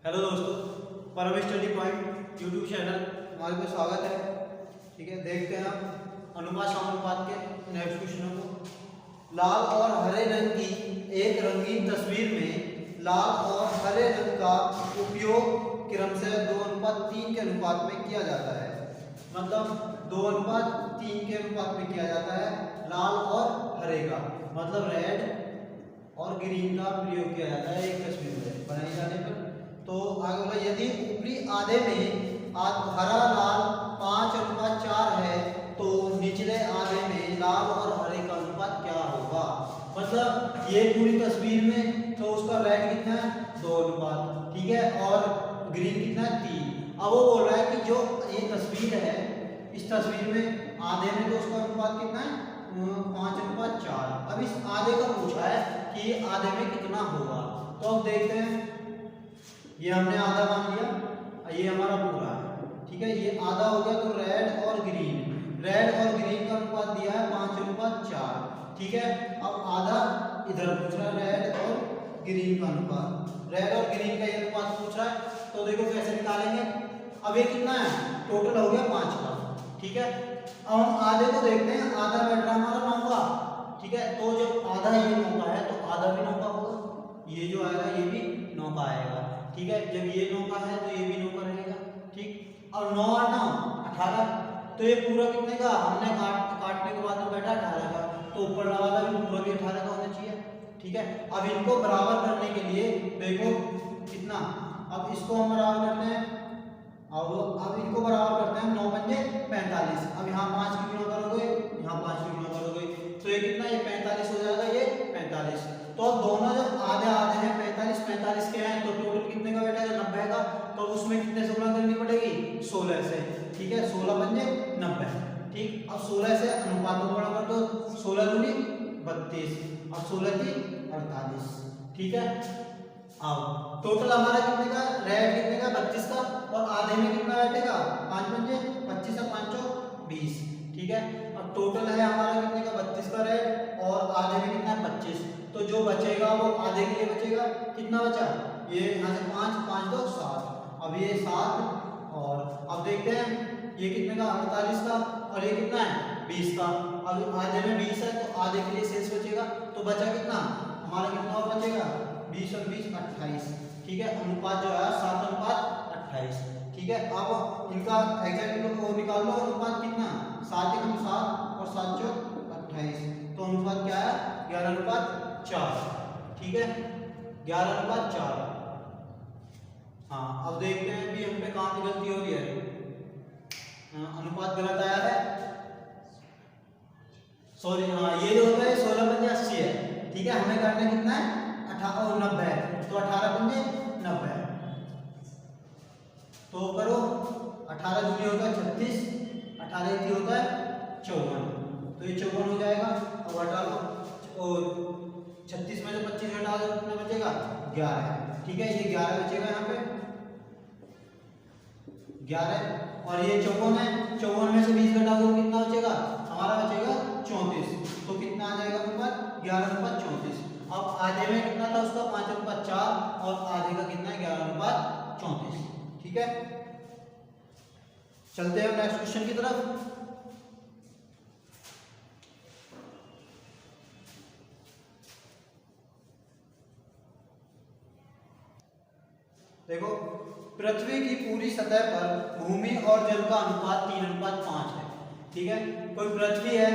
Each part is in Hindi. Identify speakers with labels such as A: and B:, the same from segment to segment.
A: हेलो दोस्तों, परम स्टडी पॉइंट यूट्यूब चैनल हमारे पे स्वागत है। ठीक है, देखते हैं हम अनुपात समानुपात के नेक्स्ट क्वेश्चनों को। लाल और हरे रंग की एक रंगीन तस्वीर में लाल और हरे रंग का उपयोग क्रमशः 2:3 के अनुपात में किया जाता है। मतलब 2:3 के अनुपात में किया जाता है लाल और हरे का, मतलब रेड और ग्रीन का प्रयोग किया जाता है एक तस्वीर में बनाई जाने पर। तो आगे बोला, यदि ऊपरी आधे में हरा लाल 5:4 है तो निचले आधे में लाल और हरे का अनुपात क्या होगा। मतलब ये पूरी तस्वीर में तो उसका रेड कितना है 2:, ठीक है, और ग्रीन कितना है 3। अब वो बोल रहा है कि जो ये तस्वीर है, इस तस्वीर में आधे में तो उसका अनुपात कितना है 5:4। अब इस आधे का पूछा है कि आधे में कितना होगा। तो अब देखते हैं, ये हमने आधा मान लिया, ये हमारा पूरा है। ठीक है, ये आधा हो गया। तो रेड और ग्रीन का अनुपात दिया है 5:4। ठीक है, अब आधा इधर पूछ रहा है रेड और ग्रीन का अनुपात, रेड और ग्रीन का ये अनुपात पूछ रहा है। तो देखो कैसे निकालेंगे। अब ये कितना है, टोटल हो गया 5 का। ठीक है, अब हम आधे को देखते हैं। आधा बैठ रहा हमारा 9 का। ठीक है, तो जब आधा ये 9 का है तो आधा भी 9 का होगा, ये जो आएगा ये भी 9 का आएगा। ठीक है, जब ये 9 का है तो ये भी 9 का रहेगा। ठीक, और 9 और 9 18, तो ये पूरा कितने का, हमने काटने के बाद में बैठा 18 का, तो ऊपर वाला भी पूरा भी 18 का होना चाहिए। ठीक है, अब इनको बराबर करने के लिए देखो कितना, अब इसको हम बराबर करते हैं। अब इनको बराबर करते हैं, 9 पंजे 45। अब यहाँ 5 की गुणा करोगे, यहाँ 5 की गुणा करोगे, तो ये कितना, ये 45 हो जाएगा, ये 45। तो अब दोनों जब आधे आधे हैं, 45 के हैं, तो टोटल कितने का बैठेगा 90 का। तो उसमें कितने से गुणा करनी पड़ेगी 16 से। ठीक है, 16 पंजे 90। ठीक, अब 16 से अनुपात को गुणा कर दो, 16 दूनी 32 और 16 की 48। ठीक है, अब टोटल हमारा कितने का, रेड कितने का 32 का, और आधे में कितना बैठेगा 5 पंजे 25 और 5 चौक 20। ठीक है, अब टोटल है हमारा कितने का 32 का रेड, और आधे में कितना है 25। तो जो बचेगा वो आधे के लिए बचेगा, कितना बचा, ये यहाँ से 5 5 2 7। अब ये 7, और अब देखते हैं ये कितने का 48 का, और ये कितना है 20 का। अब आधे में 20 है तो आधे के लिए शेष बचेगा, तो बचा कितना हमारा, कितना और बचेगा 20 और 20 28। ठीक है, अनुपात जो है 7:28। ठीक है, अब इनका एग्जैक्ट वो निकाल लो, अनुपात कितना 7 × 7 और 7 चौक 28। तो अनुपात क्या है 11:4। ठीक है, 11:4। हाँ, अब देखते हैं भी हम पे कहाँ पे गलती हो रही है। अनुपात गलत आया है, सॉरी। हाँ, ये जो होता है 16 पंजे 80 है। ठीक है, हमें करना कितना है 90 है, तो 18 पंजे 90। तो करो, 18 दूनी होता है 36, 18 इतनी होता है 54, तो ये 54 हो जाएगा। अब हटा लो, और 36 में से 25 हटा दो, कितना बचेगा 11। ठीक है, ये 11 बचेगा यहाँ पे 11, और ये 54 है, 54 में से 20 घटा दो, कितना बचेगा हमारा, बचेगा 34। तो कितना आ जाएगा अनुपात 11:34। अब आधे में कितना था उसका 5:4, और आधे का कितना है 11:34। ठीक है, चलते हैं नेक्स्ट क्वेश्चन की तरफ। देखो, पृथ्वी की पूरी सतह पर भूमि और जल का अनुपात 3:5 है। ठीक है, कोई पृथ्वी है,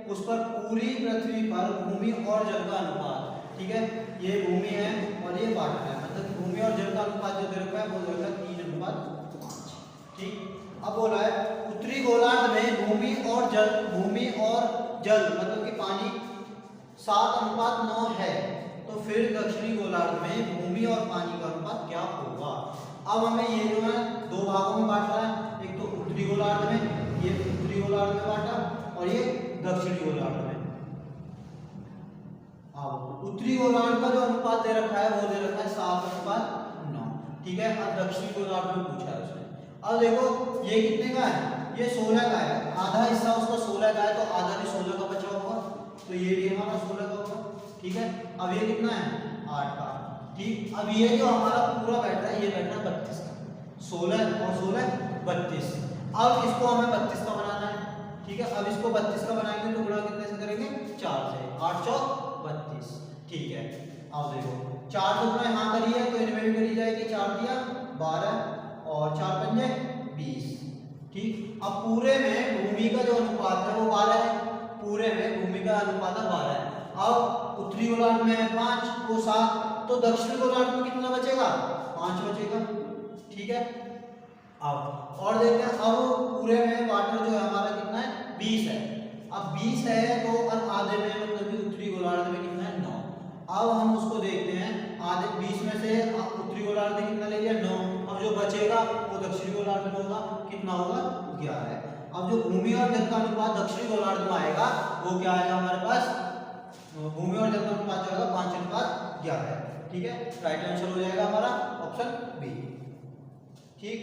A: उस पर पूरी पृथ्वी पर भूमि और जल का अनुपात, ठीक है, ये भूमि है और ये वाटर है, मतलब भूमि और जल का अनुपात जो दे रखा है वो दे रखा है 3:5। ठीक, अब बोला है उत्तरी गोलार्ध में भूमि और जल मतलब कि पानी 7:9 है, तो फिर दक्षिणी गोलार्ध में भूमि और पानी का अनुपात क्या होगा। अब हमें ये जो है दो भागों में बांट रहा है, एक तो उत्तरी गोलार्ध में, ये उत्तरी गोलार्ध में बांटा, और ये दक्षिणी गोलार्ध में। अब उत्तरी गोलार्ध का जो अनुपात दे रखा है वो दे रखा है 7:9। ठीक है, अब दक्षिणी गोलार्ध में पूछा है उसने। अब देखो ये कितने का है, ये 16 का है, आधा हिस्सा उसका 16 का है, तो आधा भी 16 का बचा होगा, तो ये भी हमारा 16 का होगा। ठीक है, अब ये कितना है 8 का। ठीक। अब ये जो हमारा पूरा बैठ रहा है, ये बैठ रहा है 32 का, 16 और 16 32। अब इसको हमें 32 का बनाना है, ठीक है। अब इसको 32 का बनाएंगे तो गुणा कितने से करेंगे, 4 से, 8 चौक 32, ठीक है। अब देखो 4 से गुणा यहाँ करिए तो इनमें भी करी जाएगी, 4 दिया 12 और 4 पंजे 20, ठीक। अब पूरे में भूमि का जो अनुपात है वो 12 है, पूरे में भूमि का अनुपात 12 है। अब उत्तरी गोलार्ध में 5 को 7, तो दक्षिणी गोलार्ध में कितना बचेगा, 5 बचेगा, ठीक है। अब और देखते हैं, अब पूरे में वाटर जो है हमारा कितना है, 20 है। अब 20 है तो आधे में मतलब कि उत्तरी गोलार्ध में कितना है, 9। अब हम उसको देखते हैं, आधे 20 में से उत्तरी गोलार्ध में कितना ले लिया, 9। अब जो बचेगा वो दक्षिणी गोलार्ध में होगा, कितना होगा, 11 है। अब जो भूमि और जल का अनुपात दक्षिणी गोलार्ध में आएगा वो क्या आएगा हमारे पास, भूमि और जल का अनुपात जो आएगा 5:11 है, ठीक है। राइट आंसर हो जाएगा हमारा ऑप्शन बी, ठीक।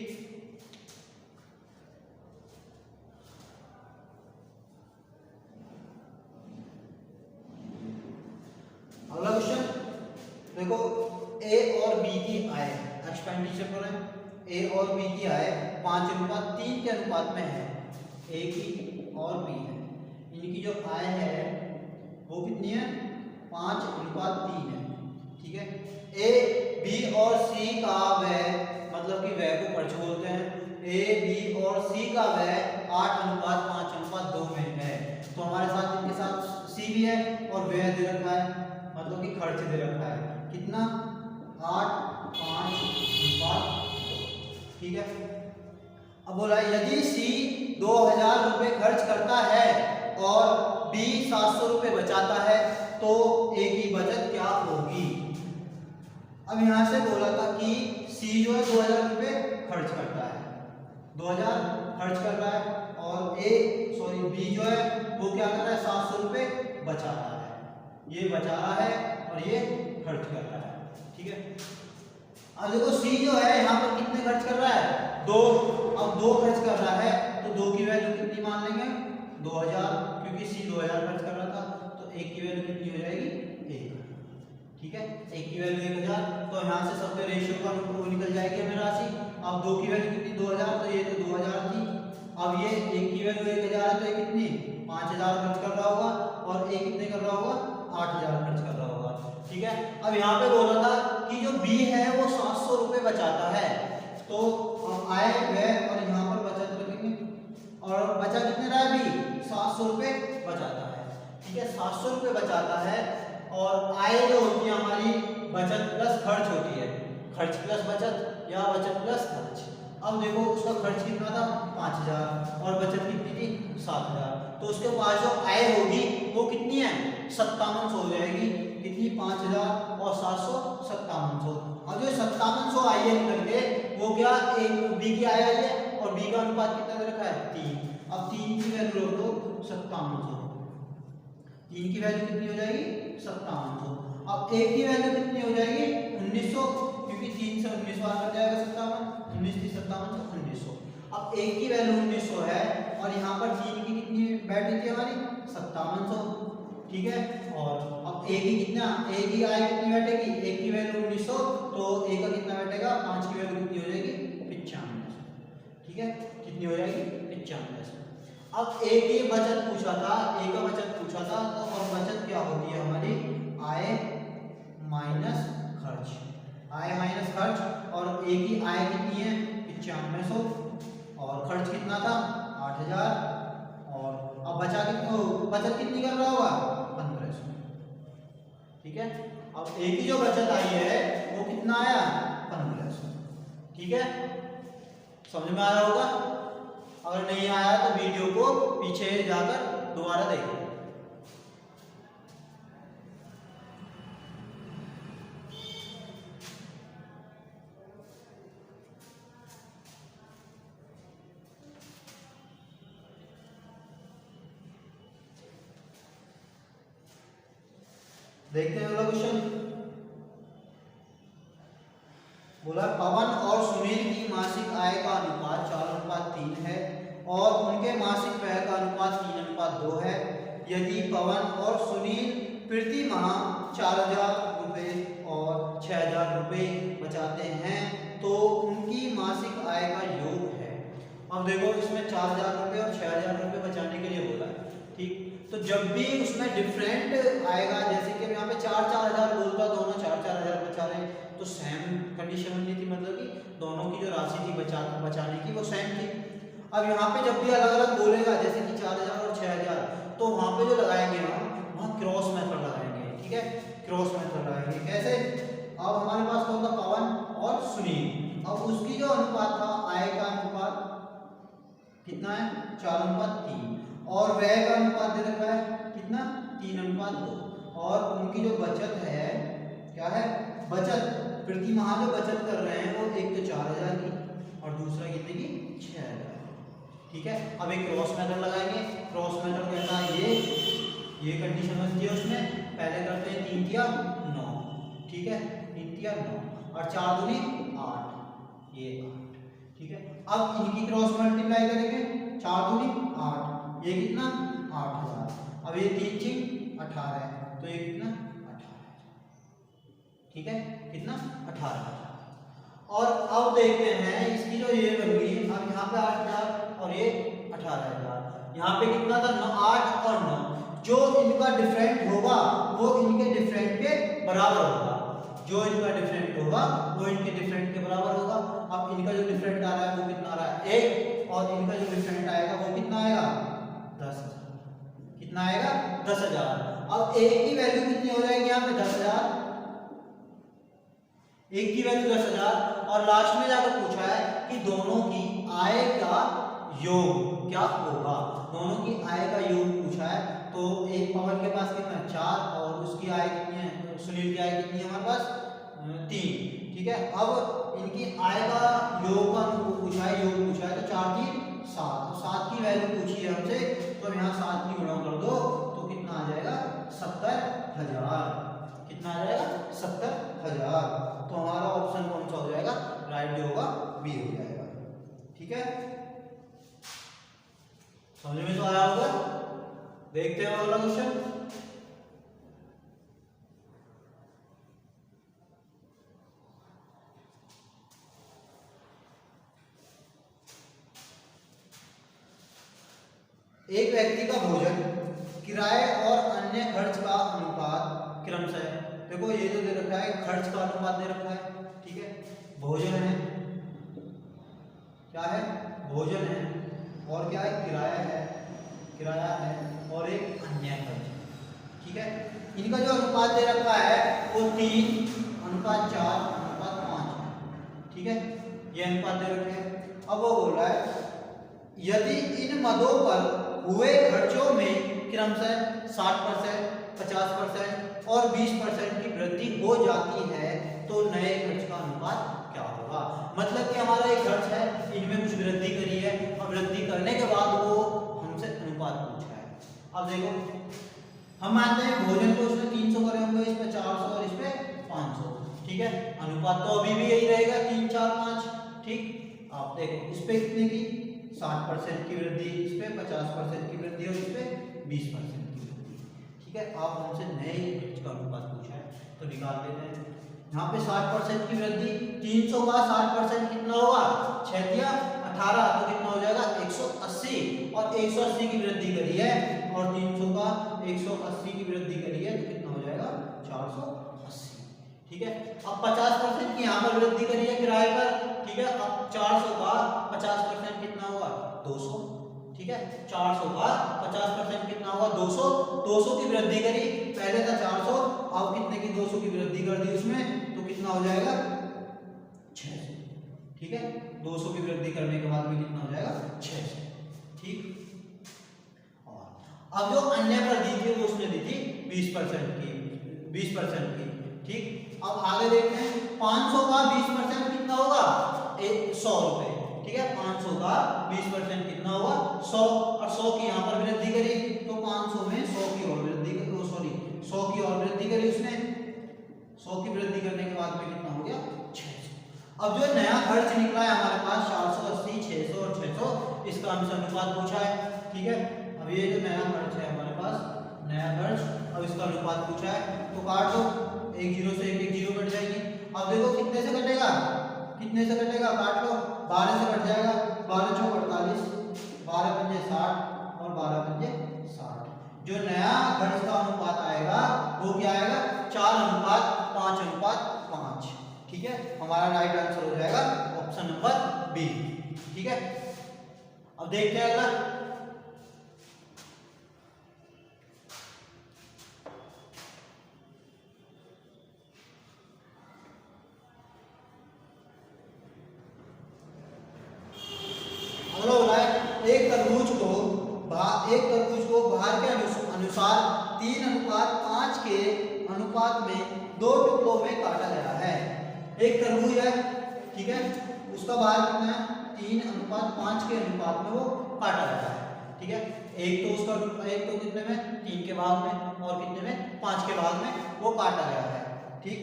A: अगला क्वेश्चन देखो, ए और बी की आय, एक्सपेंडिचर पर है, ए और बी की आय 5:3 के अनुपात में है, ए की और बी है, इनकी जो आय है वो कितनी है, 5:3 है, ठीक है। ए बी और सी का व्यय, मतलब कि व्यय को खर्च बोलते हैं, ए बी और सी का व्यय 8:5:2 में है, तो हमारे साथ इनके साथ सी भी है और व्यय दे रखा है, मतलब कि खर्च दे रखा है, कितना, 8:5:2, ठीक है। अब बोला यदि सी 2000 रुपये खर्च करता है और बी 700 रुपये बचाता है तो ए की बचत क्या होगी। अब यहां से बोला था कि सी जो है 2000 रुपये खर्च करता है, 2000 खर्च कर रहा है, और बी जो है वो क्या कर रहा है, 700 रुपये बचा रहा है, ये बचा रहा है और ये खर्च कर रहा है, ठीक है। अब देखो सी जो है यहाँ पर कितने खर्च कर रहा है, 2। अब 2 खर्च कर रहा है तो 2 की वैल्यू कितनी मान लेंगे, 2000, क्योंकि सी 2000 खर्च कर रहा था, तो 1 की वैल्यू कितनी हो जाएगी, 1, ठीक है। 1 की वैल्यू 1000, तो यहाँ से सबके रेशियो का वो निकल जाएगी हमें राशि। अब 2 की वैल्यू कितनी, 2000, तो ये तो 2000 थी। अब ये 1 की वैल्यू 1000 है, तो ये कितनी, 5000 खर्च कर रहा होगा, और ए कितने कर रहा होगा, 8000 खर्च कर रहा होगा, ठीक है। अब यहाँ पे बोला था कि जो बी है वो 700 रुपये बचाता है, तो आय व्यय और यहाँ पर बचत रखेंगे, और बचा कितने रहा है, बी 700 रुपये बचाता है, ठीक है। 700 रुपये बचाता है, और आय जो होती है हमारी बचत प्लस खर्च होती है, खर्च प्लस बचत या बचत प्लस खर्च। अब देखो उसका खर्च कितना था, 5000, और बचत कितनी थी, 7000, तो उसके पास जो आय होगी वो कितनी है, 5700 हो जाएगी, कितनी, 5000 और 700, 5700। अब जो 5700 आई है निकल के, वो क्या, एक बी की आय आई है, और बी का अनुपात कितना दे रखा है, 3। अब 3 की वैल्यू रख दो 5700, 3 की वैल्यू कितनी हो जाएगी, 5700। अब एक की वैल्यू कितनी हो जाएगी, 1900, क्योंकि 3 से 19 बार कर जाएगा 57, 19 की 57 से 1900। अब एक की वैल्यू 1900 है, और यहाँ पर 3 की कितनी बैठी थी हमारी, 5700, ठीक है। और अब ए की कितना, ए की आय कितनी बैठेगी, एक की वैल्यू 1900, तो ए का कितना बैठेगा, 5 की वैल्यू कितनी हो जाएगी, 95, ठीक है, कितनी हो जाएगी, 95। अब ए की बचत पूछा था, ए का बचत पूछा था, तो और बचत क्या होती है हमारी, आय माइनस खर्च, आय माइनस खर्च, और ए की आय कितनी है, 9500, और खर्च कितना था, 8000, और अब बचा कितना, बचत कितनी कर रहा होगा, 1500, ठीक है। अब ए की जो बचत आई है वो कितना आया, 1500, ठीक है। समझ में आ रहा होगा, अगर नहीं आया तो वीडियो को पीछे जाकर दोबारा देखो। देखते हैं अगला क्वेश्चन। बोला पवन और सुनील की मासिक आय का अनुपात 4:3 है और उनके मासिक व्यय का अनुपात 3:2 है। यदि पवन और सुनील प्रति माह 4000 रुपये और 6000 रुपये बचाते हैं तो उनकी मासिक आय का योग है। अब देखो इसमें 4000 रुपये और 6000 रुपये बचाने के लिए बोला है, ठीक। तो जब भी उसमें डिफरेंट आएगा, जैसे कि यहाँ पे 4-4000 बोलता, दोनों 4-4000 बचा रहे हैं, तो सेम कंडीशन बननी थी, मतलब कि दोनों की जो राशि थी बचाने की वो सेम थी। अब यहाँ पे जब भी अलग अलग बोलेगा, जैसे कि 4000 और 6000, तो वहाँ पे जो लगाएंगे हम वहाँ क्रॉस मेथड लगाएंगे, ठीक है, क्रॉस मेथड लगाएंगे। कैसे? अब हमारे पास कौन था? पवन और सुनील। अब उसकी जो अनुपात था, आय का अनुपात कितना है? 4:3, और व्यय का अनुपात दे रखा है कितना? 3:2, और उनकी जो बचत है, क्या है? बचत प्रति माह जो बचत कर रहे हैं वो एक तो 4000 की और दूसरा कितने की? 6000, ठीक है। अब एक क्रॉस मेथड लगाएंगे। क्रॉस मेथड कहता है ये कंडीशन बनती है उसमें, पहले करते हैं 3 तिया 9, ठीक है, 3 तिया 9 और 4 दूनी 8, ये 8, ठीक है। अब इनकी क्रॉस मल्टीप्लाई करेंगे, 4 दूनी 8, ये कितना? 8000। अब ये 3 चिंग 18 है, तो ये कितना? 18, ठीक है, कितना? 18। और अब देखते हैं इसकी जो ये बन गई, अब यहाँ पे 8000 और ये 18000, यहाँ पे कितना था? 8 और 9। जो इनका डिफरेंट होगा वो इनके डिफरेंट के बराबर होगा, जो इनका डिफरेंट होगा वो इनके डिफरेंट के बराबर होगा। अब इनका जो डिफरेंट आ रहा है वो कितना आ रहा है? 1, और इनका जो डिफरेंट आएगा वो कितना आएगा? 10,000। कितना आएगा? 10,000। अब एक की वैल्यू कितनी हो जाएगी यहाँ पे? 10,000, एक की वैल्यू 10,000, और लास्ट में जाकर पूछा है कि दोनों की आय का योग क्या होगा। दोनों की आय का योग पूछा है, तो एक पवन के पास कितना? 4, और उसकी आय कितनी है? सुनील की आय कितनी है हमारे पास? 3, ठीक है। अब इनकी आय का योग का पूछा है, योग पूछा है, तो 4 3 7, 7 की वैल्यू पूछी है हमसे, तो यहाँ 7 की गुणा कर दो तो कितना आ जाएगा? 70,000। कितना आ जाएगा? 70,000। तो हमारा ऑप्शन कौन सा हो जाएगा? राइट जो होगा बी हो जाएगा, ठीक है। समझ में तो आया होगा? देखते हैं अगला क्वेश्चन। एक व्यक्ति का भोजन, किराए और अन्य खर्च का अनुपात क्रमशः, देखो ये जो दे रखा है खर्च का अनुपात दे रखा है, ठीक है। भोजन है, क्या है? भोजन है, और क्या है? किराया है, और एक अन्य खर्च, ठीक है। इनका जो अनुपात दे रखा है वो 3:4:5, ठीक है, ये अनुपात दे रखे हैं। अब वो बोल रहा है यदि इन मदों पर हुए खर्चों में क्रमशः 60%, 50% और 20% की वृद्धि हो जाती है तो नए खर्च का अनुपात क्या होगा। मतलब कि हमारा एक खर्च है, इनमें कुछ वृद्धि करी है, और वृद्धि करने के बाद वो हमसे अनुपात पूछा है। अब देखो हम मानते हैं भोजन को उसमें 300 करे होंगे, इस पे 400 और इस पे 500, ठीक है। अनुपात तो अभी भी यही रहेगा 3 4 5, ठीक। आप देखो इस पे कितने की? 60% की वृद्धि, इस पे 50% की वृद्धि, और इस पे 20% की वृद्धि, ठीक है। आप हमसे नए खर्च का अनुपात पूछा है, तो निकाल देते हैं। यहाँ पे 60% की वृद्धि, 300 का 60% कितना होगा? 6 तिया 18, तो कितना हो जाएगा? 180, और 180 की वृद्धि करी है, और 300 का 180 की वृद्धि करी है, तो कितना हो जाएगा? 480, ठीक है। अब 50% की यहाँ पर वृद्धि करी है किराए पर, ठीक है। अब 400 का 50% कितना होगा? 200, ठीक है। 400 का 50% कितना होगा? 200, 200 की वृद्धि करी, पहले था 400, अब कितने की 200 की वृद्धि कर दी उसमें, तो कितना हो जाएगा? 600, ठीक है। 200 की वृद्धि करने के बाद में कितना हो जाएगा? 600, ठीक। और अब जो अन्य पर दी थी वो उसने दी थी 20% की, ठीक। अब आगे देखते हैं 500 का 20% कितना होगा? 100 रुपए, ठीक है। 500 का 20% कितना होगा? 100, और 100 की यहाँ पर वृद्धि करी, तो 500 में 100 की और वृद्धि करी, 100 की और वृद्धि करी उसने, 100 की वृद्धि करने के बाद में कितना हो गया? 600। अब जो नया खर्च निकला है हमारे पास 480, 600 और 600, इसका हमसे अनुपात पूछा है, ठीक है। अब ये जो नया खर्च है हमारे पास, नया खर्च अब इसका अनुपात पूछा है तो काट दो, एक जीरो से एक जीरो कट जाएगी। अब देखो कितने से कटेगा, कितने से कटेगा, काट लो, 12 से कट जाएगा, 12 चौक 48, 12 पंजे 60 और 12 पंजे 60। जो नया घन का अनुपात आएगा वो क्या आएगा, 4:5:5। ठीक है, हमारा राइट आंसर हो जाएगा ऑप्शन नंबर बी। ठीक है, अब देखते हैं अगला। एक तरबूज को भार के अनुसार 3:5 के अनुपात में 2 टुकड़ों में काटा गया है। एक तरबूज है, ठीक है, उसका भार कितना है, 3:5 के अनुपात में वो काटा गया है। ठीक है, एक तो कितने में, 3 के भाग में, और कितने में, 5 के भाग में वो काटा गया है। ठीक,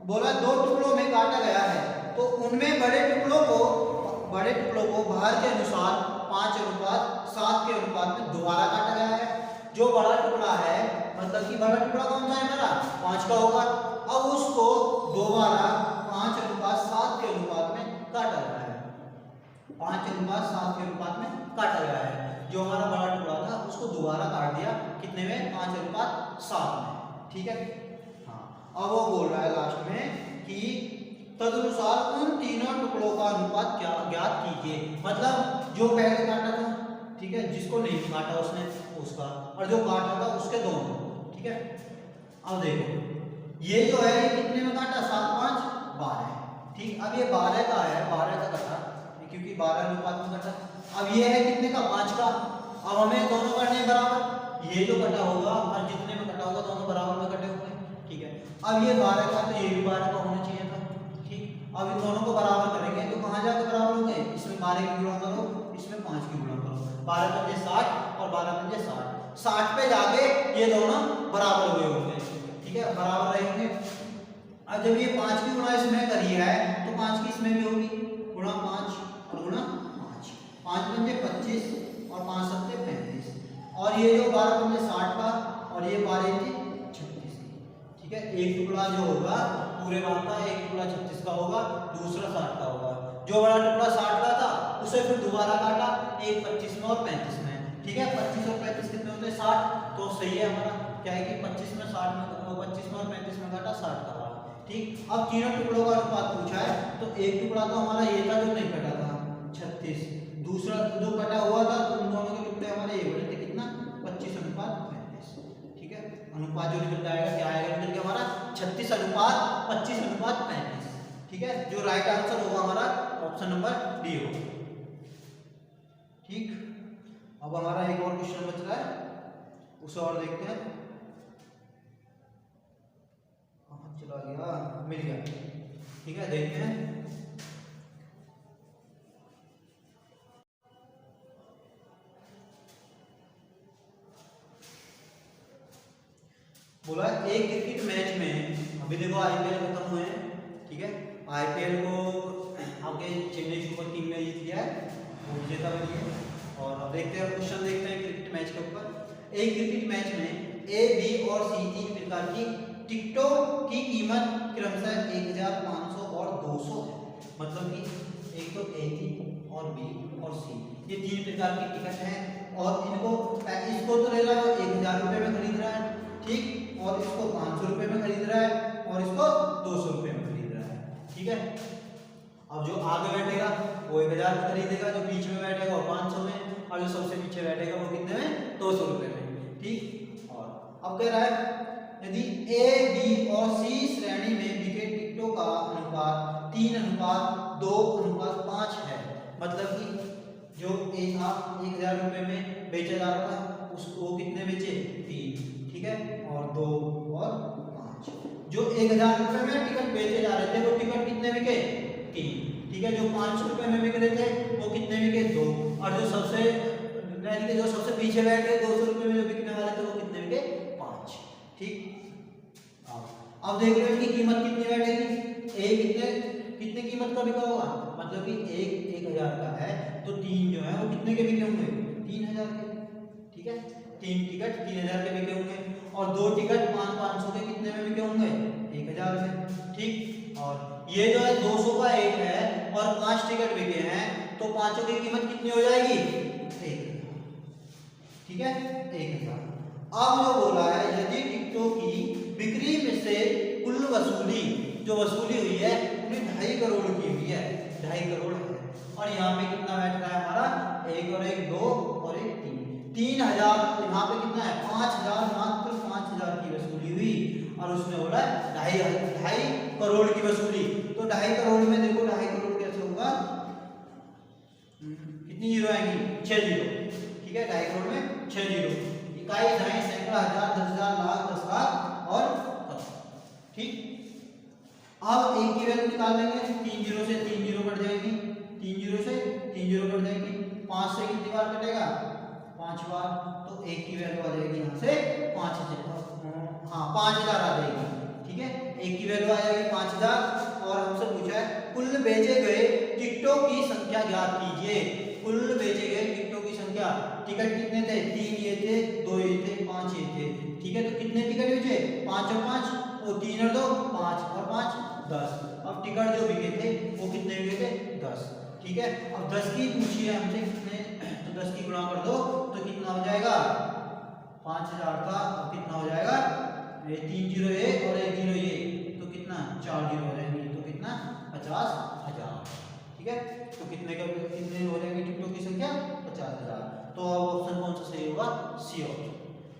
A: बोला 2 टुकड़ों में काटा गया है, तो उनमें बड़े टुकड़ों को भार के अनुसार 5:7 के अनुपात में दोबारा काटा गया है। जो बड़ा टुकड़ा है, मतलब कि बड़ा टुकड़ा कौन सा है मेरा, 5 का होगा। अब उसको दोबारा 5:7 के अनुपात में काटा गया है, 5:7 के अनुपात में काटा गया है। जो हमारा बड़ा टुकड़ा था उसको दोबारा काट दिया, कितने में, 5:7 में। ठीक है, हाँ, अब वो बोल रहा है लास्ट में कि तदनुसार उन तीनों टुकड़ों का अनुपात क्या ज्ञात कीजिए। मतलब जो पहले काटा था, ठीक है, जिसको नहीं काटा उसने उसका, और जो काटा था उसके दोनों। ठीक है, अब देखो ये जो है ये कितने में काटा, 7 5 12। ठीक, अब ये 12 का है, 12 का कटा, क्योंकि 12 अनुपात में कटा। अब ये है कितने का, 5 का। अब हमें दोनों करने बराबर, ये जो कटा होगा और जितने में कटा होगा दोनों बराबर में कटे होंगे। ठीक है, अब ये 12 का तो ये भी 12 का होना चाहिए था। ठीक, अब इन दोनों को बराबर करेंगे तो कहाँ जाकर बराबर होंगे, इसमें 12 की गुणा करो, इसमें 5 की गुणा करो, 12 पंजे 60 और 12 पंजे 60, 60 पे जाके ये दोनों बराबर हुए होंगे। ठीक है, बराबर रहेंगे। अब जब ये 5 की गुणा इसमें करी है तो 5 की इसमें भी होगी, गुणा 5 और गुणा 5, 5 पंजे 25 और 5 सत्ते 35, और ये जो 12 पंजे 60 का और ये 12 की 36। ठीक है, एक टुकड़ा जो होगा पूरे भाग का, एक टुकड़ा 36 का होगा, दूसरा 60 का होगा। जो बड़ा टुकड़ा 60 का था उसे फिर दोबारा काटा, एक 25 में और 35 में। ठीक है, 25 और 35 कितने होते हैं, 60। तो सही है हमारा, क्या है कि 25 में 60 में 25 में और 35 में काटा, 60 का भाग। ठीक, अब तीनों टुकड़ों का अनुपात पूछा है, तो एक टुकड़ा तो हमारा ये था जो नहीं कटा था, 36, दूसरा जो कटा हुआ था तो उन दोनों के टुकड़े हमारे ये बने थे, कितना, 25:35। ठीक है, अनुपात जो निकल जाएगा क्या आएगा, निकल के हमारा 36:25:35। ठीक है, जो राइट आंसर होगा हमारा ऑप्शन नंबर डी होगा। ठीक, अब हमारा एक और क्वेश्चन बच रहा है, उसे और देखते हैं। चला गया, मिल गया। ठीक है, देखते हैं। बोला एक क्रिकेट मैच में, अभी देखो आईपीएल खत्म हुए हैं। ठीक है, आईपीएल को आगे चेन्नई सुपर किंग ने जीत लिया है, वो विजेता बनी है। और अब देखते हैं, क्वेश्चन देखते हैं क्रिकेट मैच के ऊपर। एक क्रिकेट मैच में ए, बी और सी 3 प्रकार की टिकटों की कीमत क्रमशः 1500 और 200 है। मतलब कि एक तो ए की और बी और सी, ये 3 प्रकार की टिकट है, और इसको तो ले रहा है 1000 रुपये में खरीद रहा है। ठीक, और इसको 500 रुपये में खरीद रहा है, और इसको 200 रुपये में खरीद रहा है। ठीक है, अब जो आगे बैठेगा वो 1000 में खरीदेगा, जो बीच में बैठेगा वो 500 में, और जो सबसे पीछे बैठेगा वो कितने में, 200 रुपये में। ठीक, और अब कह रहा है यदि ए, बी और सी श्रेणी में बिके टिकटों का अनुपात 3:2:5 है। मतलब कि जो ए था 1000 रुपये में बेचा जा रहा था, उसको कितने बेचे, 3। ठीक है, और 2 और 5। जो 1000 रुपये में टिकट बेचे जा रहे थे वो टिकट कितने बिके, 3। ठीक है, जो 500 रुपये में बिक रहे थे वो कितने बिके, 2। और जो सबसे पीछे बैठ गए 200 रुपये में जो बिकने वाले थे वो कितने बिके, 5। ठीक, अब देख रहे हो इनकी कीमत कितनी बैठेगी, ए कितने कीमत का बिका होगा, मतलब कि एक 1000 का है तो 3 जो है वो कितने के बिके होंगे, 3000 के। ठीक है, 3 टिकट 3000 के बिके होंगे और 2 टिकट 500 के कितने में बिके होंगे, 1000 में। ठीक, और ये जो है 200 का एक है और 5 टिकट बिके हैं तो पांचों की कीमत कितनी हो जाएगी, 1000। ठीक है, 1000। अब जो बोला है यदि टिकटों की बिक्री में से कुल वसूली जो वसूली हुई है उन्हें 2.5 करोड़ की हुई है, 2.5 करोड़ है। और यहाँ पे कितना बैठ रहा है हमारा, 1 और 1 2 और 1 3, 3000। यहाँ पे कितना है, 5000, मात्र 5000 की वसूली हुई और उसमें हो रहा है 2.5 करोड़ की वसूली। तो 2.5 करोड़ में देखो 2.5 करोड़ कैसे होगा, कितनी जीरो आएंगी, 6 जीरो। ठीक है, 2.5 करोड़ में 6 जीरो, इकाई, दहाई, सैकड़ा, हजार, 10,000, लाख, 10 लाख और 10। ठीक, अब एक की वैल्यू निकाल लेंगे, 3 जीरो से 3 जीरो कट जाएगी, 3 जीरो से 3 जीरो कट जाएगी, 5 से कितनी बार कटेगा, 5 बार। तो एक की वैल्यू आ जाएगी यहाँ से 5000, हाँ 5000 आ जाएगी। ठीक है, एक की वैल्यू आ जाएगी 5000 और हमसे पूछा है कुल बेचे गए टिकटों की संख्या ज्ञात कीजिए। कुल बेचे गए टिकटों की संख्या, टिकट कितने थे, 3 ये थे, 2 ये थे, 5 ये थे। ठीक है, तो कितने टिकट बेचे, 5 और 5, तो 3 और 2 5 और 5 10। अब टिकट जो बिके थे वो कितने बिके थे, 10। ठीक है, अब 10 की पूछी है हमसे कितने, तो 10 की गुणा कर दो तो कितना हो जाएगा, 5000 था, अब कितना हो जाएगा, ये 3 जीरो ये और 1 जीरो ये, तो कितना 4 जीरो हो जाएंगे, तो कितना 50,000। ठीक है, तो कितने हो जाएंगे टिकटों की संख्या, 50,000। तो अब ऑप्शन कौन सा सही होगा, सी ऑप्शन।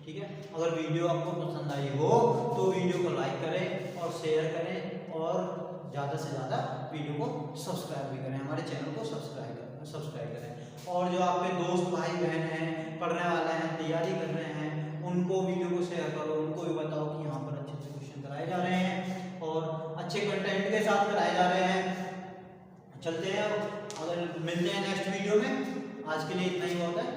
A: ठीक है, अगर वीडियो आपको पसंद आई हो तो वीडियो को लाइक करें और शेयर करें और ज़्यादा से ज़्यादा वीडियो को सब्सक्राइब भी करें, हमारे चैनल को सब्सक्राइब करें। और जो आपके दोस्त भाई बहन हैं, पढ़ने वाले हैं, तैयारी कर रहे हैं, उनको वीडियो को शेयर करो, उनको भी बताओ कि यहाँ पर अच्छे अच्छे क्वेश्चन कराए जा रहे हैं और अच्छे कंटेंट के साथ कराए जा रहे हैं। चलते हैं, अगर मिलते हैं नेक्स्ट वीडियो में, आज के लिए इतना ही बहुत है।